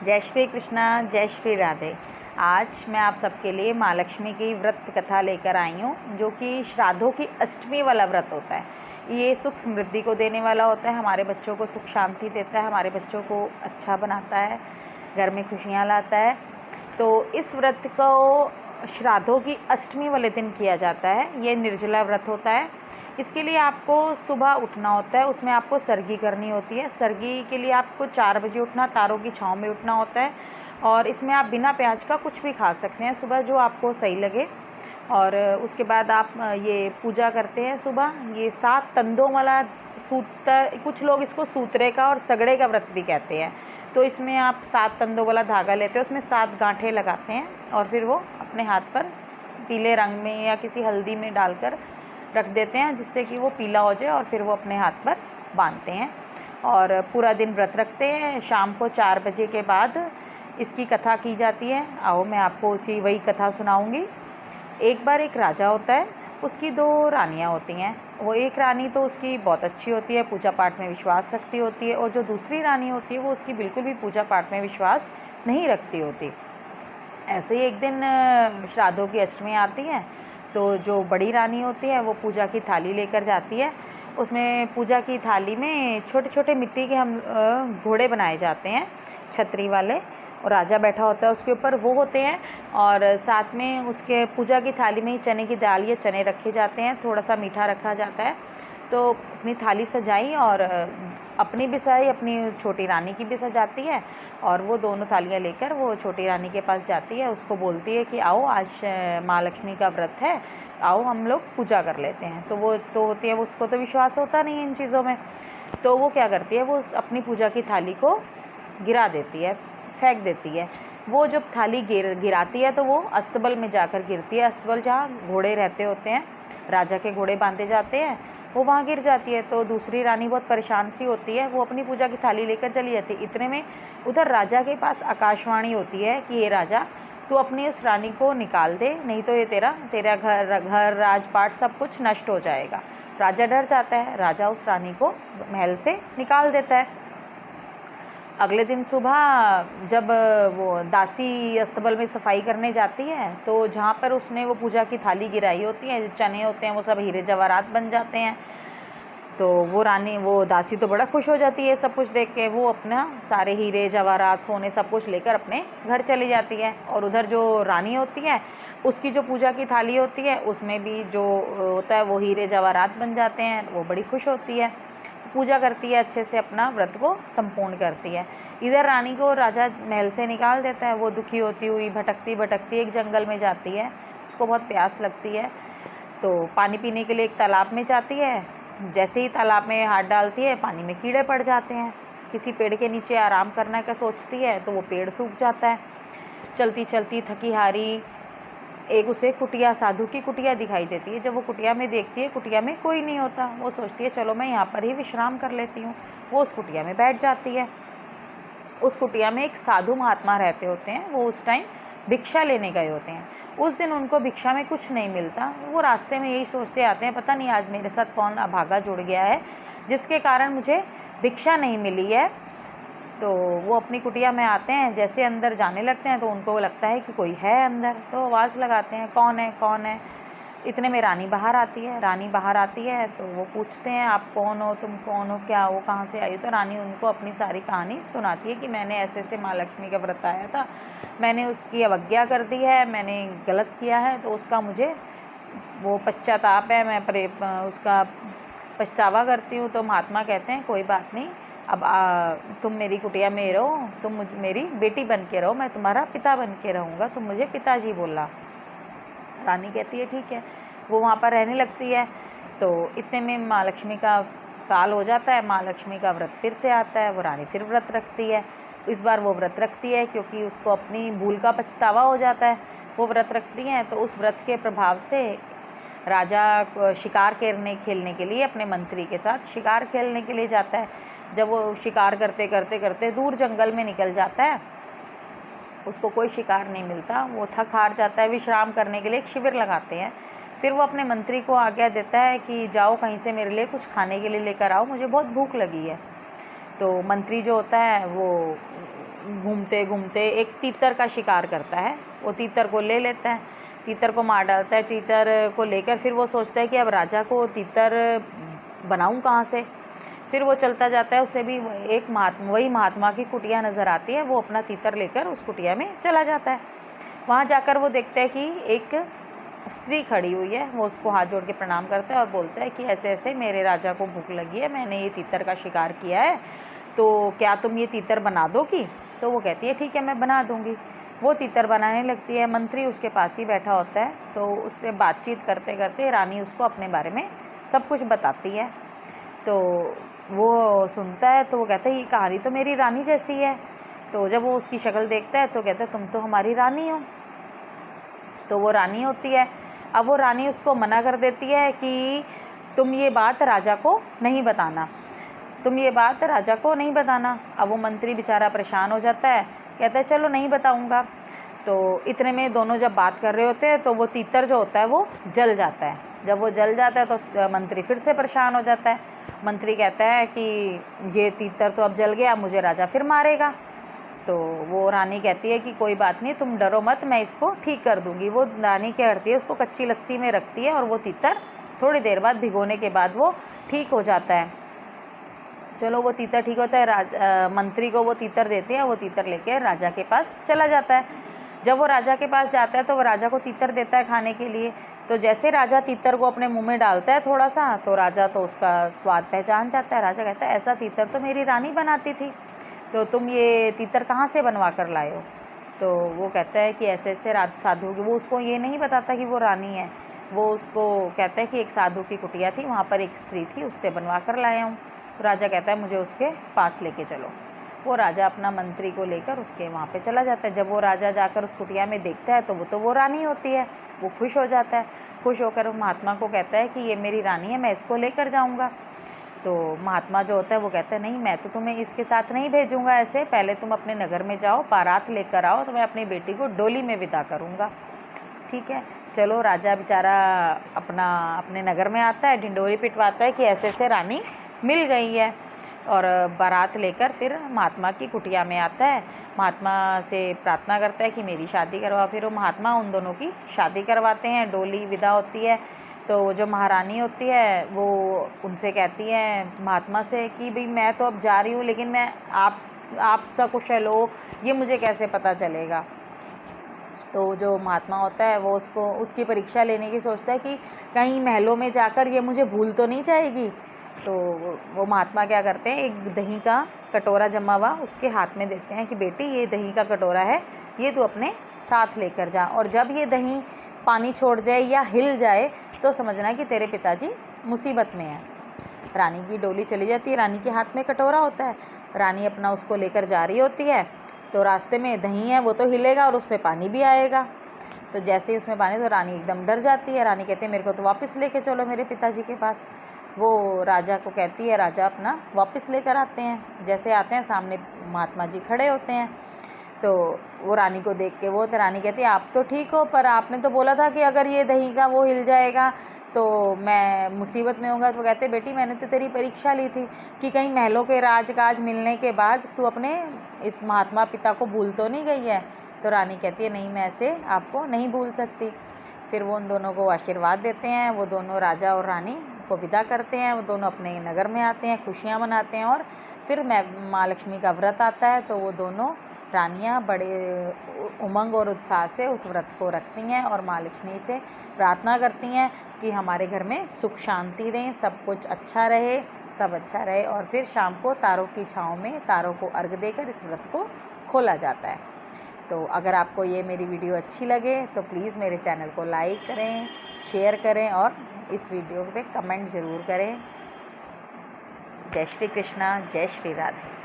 जय श्री कृष्णा, जय श्री राधे। आज मैं आप सबके लिए माँ लक्ष्मी की व्रत कथा लेकर आई हूँ, जो कि श्राद्धों की अष्टमी वाला व्रत होता है। ये सुख समृद्धि को देने वाला होता है, हमारे बच्चों को सुख शांति देता है, हमारे बच्चों को अच्छा बनाता है, घर में खुशियाँ लाता है। तो इस व्रत को श्राद्धों की अष्टमी वाले दिन किया जाता है। ये निर्जला व्रत होता है। इसके लिए आपको सुबह उठना होता है, उसमें आपको सरगी करनी होती है। सरगी के लिए आपको 4 बजे उठना, तारों की छाँव में उठना होता है। और इसमें आप बिना प्याज का कुछ भी खा सकते हैं सुबह, जो आपको सही लगे। और उसके बाद आप ये पूजा करते हैं सुबह। ये 7 तंदों वाला सूत्र, कुछ लोग इसको सूत्रे का और सगड़े का व्रत भी कहते हैं। तो इसमें आप 7 तंदों वाला धागा लेते हैं, उसमें 7 गांठें लगाते हैं और फिर वो अपने हाथ पर पीले रंग में या किसी हल्दी में डालकर रख देते हैं, जिससे कि वो पीला हो जाए, और फिर वो अपने हाथ पर बांधते हैं और पूरा दिन व्रत रखते हैं। शाम को 4 बजे के बाद इसकी कथा की जाती है। आओ मैं आपको वही कथा सुनाऊंगी। एक बार एक राजा होता है, उसकी 2 रानियां होती हैं। वो एक रानी तो उसकी बहुत अच्छी होती है, पूजा पाठ में विश्वास रखती होती है, और जो दूसरी रानी होती है वो उसकी बिल्कुल भी पूजा पाठ में विश्वास नहीं रखती होती। ऐसे ही एक दिन श्राद्धों की अष्टमी आती है, तो जो बड़ी रानी होती है वो पूजा की थाली लेकर जाती है। उसमें पूजा की थाली में छोटे छोटे मिट्टी के हम घोड़े बनाए जाते हैं, छतरी वाले, और राजा बैठा होता है उसके ऊपर, वो होते हैं। और साथ में उसके पूजा की थाली में ही चने की दाल या चने रखे जाते हैं, थोड़ा सा मीठा रखा जाता है। तो अपनी थाली सजाई, और अपनी भी सजाई, अपनी छोटी रानी की भी सजाती है। और वो दोनों थालियाँ लेकर वो छोटी रानी के पास जाती है, उसको बोलती है कि आओ आज माँ लक्ष्मी का व्रत है, आओ हम लोग पूजा कर लेते हैं। तो वो तो होती है, उसको तो विश्वास होता नहीं है इन चीज़ों में। तो वो क्या करती है, वो अपनी पूजा की थाली को गिरा देती है, फेंक देती है। वो जब थाली गिराती है तो वो अस्तबल में जाकर गिरती है। अस्तबल जहाँ घोड़े रहते होते हैं, राजा के घोड़े बांधे जाते हैं, वो वहाँ गिर जाती है। तो दूसरी रानी बहुत परेशान सी होती है, वो अपनी पूजा की थाली लेकर चली जाती है। इतने में उधर राजा के पास आकाशवाणी होती है कि ये राजा, तू अपनी उस रानी को निकाल दे, नहीं तो ये तेरा घर राजपाट सब कुछ नष्ट हो जाएगा। राजा डर जाता है, राजा उस रानी को महल से निकाल देता है। अगले दिन सुबह जब वो दासी अस्तबल में सफाई करने जाती है, तो जहाँ पर उसने वो पूजा की थाली गिराई होती है, चने होते हैं, वो सब हीरे जवाहरात बन जाते हैं। तो वो दासी तो बड़ा खुश हो जाती है सब कुछ देख के। वो अपना सारे हीरे जवाहरात सोने सब कुछ लेकर अपने घर चली जाती है। और उधर जो रानी होती है, उसकी जो पूजा की थाली होती है, उसमें भी जो होता है वो हीरे जवाहरात बन जाते हैं। वो बड़ी खुश होती है, पूजा करती है, अच्छे से अपना व्रत को संपूर्ण करती है। इधर रानी को राजा महल से निकाल देता है। वो दुखी होती हुई भटकती भटकती एक जंगल में जाती है। उसको बहुत प्यास लगती है, तो पानी पीने के लिए एक तालाब में जाती है। जैसे ही तालाब में हाथ डालती है, पानी में कीड़े पड़ जाते हैं। किसी पेड़ के नीचे आराम करने का सोचती है, तो वो पेड़ सूख जाता है। चलती चलती थकी हारी एक उसे कुटिया, साधु की कुटिया दिखाई देती है। जब वो कुटिया में देखती है, कुटिया में कोई नहीं होता। वो सोचती है चलो मैं यहाँ पर ही विश्राम कर लेती हूँ। वो उस कुटिया में बैठ जाती है। उस कुटिया में एक साधु महात्मा रहते होते हैं, वो उस टाइम भिक्षा लेने गए होते हैं। उस दिन उनको भिक्षा में कुछ नहीं मिलता। वो रास्ते में यही सोचते आते हैं, पता नहीं आज मेरे साथ कौन अभागा जुड़ गया है, जिसके कारण मुझे भिक्षा नहीं मिली है। तो वो अपनी कुटिया में आते हैं, जैसे अंदर जाने लगते हैं तो उनको लगता है कि कोई है अंदर। तो आवाज़ लगाते हैं, कौन है कौन है। इतने में रानी बाहर आती है। रानी बाहर आती है तो वो पूछते हैं, आप कौन हो, तुम कौन हो, क्या हो, कहाँ से आई। तो रानी उनको अपनी सारी कहानी सुनाती है कि मैंने ऐसे ऐसे माँ लक्ष्मी का व्रत आया था, मैंने उसकी अवज्ञा कर दी है, मैंने गलत किया है, तो उसका मुझे वो पश्चाताप है, मैं उसका पछतावा करती हूँ। तो महात्मा कहते हैं कोई बात नहीं, अब तुम मेरी कुटिया में रहो, तुम मेरी बेटी बन के रहो, मैं तुम्हारा पिता बन के रहूँगा, तुम मुझे पिताजी बोलना। रानी कहती है ठीक है। वो वहाँ पर रहने लगती है। तो इतने में माँ लक्ष्मी का साल हो जाता है, माँ लक्ष्मी का व्रत फिर से आता है। वो रानी फिर व्रत रखती है। इस बार वो व्रत रखती है क्योंकि उसको अपनी भूल का पछतावा हो जाता है। वो व्रत रखती हैं, तो उस व्रत के प्रभाव से राजा शिकार खेलने के लिए अपने मंत्री के साथ शिकार खेलने के लिए जाता है। जब वो शिकार करते करते करते दूर जंगल में निकल जाता है, उसको कोई शिकार नहीं मिलता। वो थक हार जाता है, विश्राम करने के लिए एक शिविर लगाते हैं। फिर वो अपने मंत्री को आज्ञा देता है कि जाओ कहीं से मेरे लिए कुछ खाने के लिए लेकर आओ, मुझे बहुत भूख लगी है। तो मंत्री जो होता है वो घूमते घूमते एक तीतर का शिकार करता है। वो तीतर को ले लेता है, तीतर को मार डालता है। तीतर को लेकर फिर वो सोचता है कि अब राजा को तीतर बनाऊं कहाँ से। फिर वो चलता जाता है, उसे भी वही महात्मा की कुटिया नज़र आती है। वो अपना तीतर लेकर उस कुटिया में चला जाता है। वहाँ जाकर वो देखता है कि एक स्त्री खड़ी हुई है। वो उसको हाथ जोड़ के प्रणाम करता है और बोलता है कि ऐसे ऐसे मेरे राजा को भूख लगी है, मैंने ये तीतर का शिकार किया है, तो क्या तुम ये तीतर बना दोगी? तो वो कहती है ठीक है, मैं बना दूँगी। वो तीतर बनाने लगती है। मंत्री उसके पास ही बैठा होता है, तो उससे बातचीत करते करते रानी उसको अपने बारे में सब कुछ बताती है। तो वो सुनता है तो वो कहता है ये कहानी तो मेरी रानी जैसी है। तो जब वो उसकी शक्ल देखता है तो कहता है तुम तो हमारी रानी हो। तो वो रानी होती है। अब वो रानी उसको मना कर देती है कि तुम ये बात राजा को नहीं बताना, तुम ये बात राजा को नहीं बताना। अब वो मंत्री बेचारा परेशान हो जाता है, कहता है चलो नहीं बताऊंगा। तो इतने में दोनों जब बात कर रहे होते हैं तो वो तीतर जो होता है वो जल जाता है। जब वो जल जाता है तो मंत्री फिर से परेशान हो जाता है। मंत्री कहता है कि ये तीतर तो अब जल गया, मुझे राजा फिर मारेगा। तो वो रानी कहती है कि कोई बात नहीं, तुम डरो मत, मैं इसको ठीक कर दूंगी। वो रानी क्या करती है, उसको कच्ची लस्सी में रखती है और वो तीतर थोड़ी देर बाद भिगोने के बाद वो ठीक हो जाता है। चलो वो तीतर ठीक होता है, मंत्री को वो तीतर देते हैं। वो तीतर लेके राजा के पास चला जाता है। जब वो राजा के पास जाता है तो वो राजा को तीतर देता है खाने के लिए। तो जैसे राजा तीतर को अपने मुंह में डालता है थोड़ा सा, तो राजा तो उसका स्वाद पहचान जाता है। राजा कहता है ऐसा तीतर तो मेरी रानी बनाती थी, तो तुम ये तीतर कहाँ से बनवा कर लाए हो? तो वो कहता है कि ऐसे ऐसे साधु की, वो उसको ये नहीं बताता कि वो रानी है। वो उसको कहता है कि एक साधु की कुटिया थी, वहाँ पर एक स्त्री थी, उससे बनवा कर लाया हूँ। तो राजा कहता है मुझे उसके पास लेके चलो। वो राजा अपना मंत्री को लेकर उसके वहाँ पे चला जाता है। जब वो राजा जाकर उस कुटिया में देखता है तो वो रानी होती है। वो खुश हो जाता है। खुश होकर महात्मा को कहता है कि ये मेरी रानी है, मैं इसको लेकर जाऊँगा। तो महात्मा जो होता है वो कहता है नहीं, मैं तो तुम्हें इसके साथ नहीं भेजूँगा, ऐसे पहले तुम अपने नगर में जाओ, बारात लेकर आओ, तो मैं अपनी बेटी को डोली में विदा करूँगा। ठीक है, चलो राजा बेचारा अपने नगर में आता है, ढिंडोरी पिटवाता है कि ऐसे ऐसे रानी मिल गई है, और बारात लेकर फिर महात्मा की कुटिया में आता है। महात्मा से प्रार्थना करता है कि मेरी शादी करवा। फिर वो महात्मा उन दोनों की शादी करवाते हैं। डोली विदा होती है तो जो महारानी होती है वो उनसे कहती है महात्मा से कि भाई मैं तो अब जा रही हूँ, लेकिन मैं आप सकुशल हो ये मुझे कैसे पता चलेगा? तो जो महात्मा होता है वो उसकी परीक्षा लेने की सोचता है कि कहीं महलों में जाकर ये मुझे भूल तो नहीं जाएगी। तो वो महात्मा क्या करते हैं, एक दही का कटोरा जमा हुआ उसके हाथ में देते हैं कि बेटी ये दही का कटोरा है, ये तू अपने साथ लेकर जा, और जब ये दही पानी छोड़ जाए या हिल जाए तो समझना कि तेरे पिताजी मुसीबत में हैं। रानी की डोली चली जाती है, रानी के हाथ में कटोरा होता है। रानी अपना उसको लेकर जा रही होती है, तो रास्ते में दही है वो तो हिलेगा और उसमें पानी भी आएगा। तो जैसे ही उसमें पानी, तो रानी एकदम डर जाती है। रानी कहती है मेरे को तो वापस लेके चलो मेरे पिताजी के पास। वो राजा को कहती है, राजा अपना वापस लेकर आते हैं। जैसे आते हैं सामने महात्मा जी खड़े होते हैं। तो वो रानी को देख के तो रानी कहती है आप तो ठीक हो, पर आपने तो बोला था कि अगर ये दही का वो हिल जाएगा तो मैं मुसीबत में होऊंगा। तो कहते बेटी मैंने तो तेरी परीक्षा ली थी कि कहीं महलों के राजकाज मिलने के बाद तू अपने इस महात्मा पिता को भूल तो नहीं गई है? तो रानी कहती है नहीं, मैं ऐसे आपको नहीं भूल सकती। फिर वो उन दोनों को आशीर्वाद देते हैं। वो दोनों राजा और रानी को विदा करते हैं। वो दोनों अपने नगर में आते हैं, खुशियाँ मनाते हैं। और फिर माँ लक्ष्मी का व्रत आता है, तो वो दोनों रानियाँ बड़े उमंग और उत्साह से उस व्रत को रखती हैं और माँ लक्ष्मी से प्रार्थना करती हैं कि हमारे घर में सुख शांति दें, सब कुछ अच्छा रहे, सब अच्छा रहे। और फिर शाम को तारों की छाँव में तारों को अर्घ देकर इस व्रत को खोला जाता है। तो अगर आपको ये मेरी वीडियो अच्छी लगे तो प्लीज़ मेरे चैनल को लाइक करें, शेयर करें और इस वीडियो पे कमेंट ज़रूर करें। जय श्री कृष्णा, जय श्री राधे।